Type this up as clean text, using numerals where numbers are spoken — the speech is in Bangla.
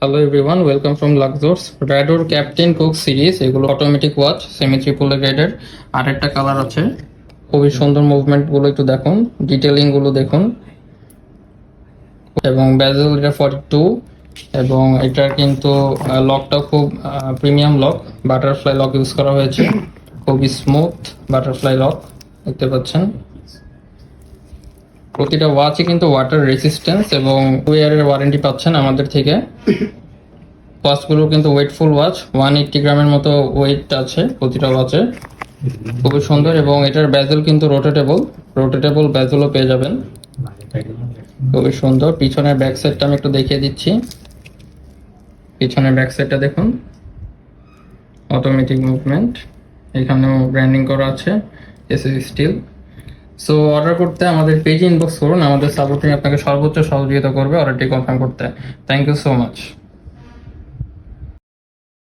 হ্যালো এভরিওয়ান, ওয়েলকাম ফ্রম লাক্সোর্স। রাডোর ক্যাপ্টেন কুক সিরিজ, এগুলো অটোমেটিক ওয়াচ, সেমি ট্রিপল গ্রেডের। আরেকটা কালার আছে, খুবই সুন্দর। মুভমেন্ট গুলো একটু দেখুন, ডিটেলিং গুলো দেখুন। এবং বেজেল এটা 42, এবং এটার কিন্তু লকটা খুব premium lock, butterfly lock use করা হয়েছে। খুবই স্মুথ বাটারফ্লাই লক দেখতে পাচ্ছেন। প্রতিটা ওয়াচই কিন্তু ওয়াটার রেসিস্ট্যান্স এবং 2 ইয়ারের ওয়ারেন্টি পাচ্ছেন আমাদের থেকে। ওয়াচগুলো কিন্তু ওয়েটফুল ওয়াচ, 180 গ্রামের মতো ওয়েট আছে প্রতিটা ওয়াচে। খুবই সুন্দর, এবং এটার ব্যাজেল কিন্তু রোটেটেবল ব্যাজেলও পেয়ে যাবেন। খুবই সুন্দর। পিছনের ব্যাক সাইডটা আমি একটু দেখিয়ে দিচ্ছি। পিছনের ব্যাক সাইডটা দেখুন, অটোমেটিক মুভমেন্ট, এখানেও ব্র্যান্ডিং করা আছে এসএস স্টিল। সো অর্ডার করতে আমাদের পেজে ইনবক্স করুন, আমাদের সাপোর্ট টিম আপনাকে সর্বোচ্চ সহযোগিতা করবে অর্ডারটি কনফার্ম করতে। Thank you so much.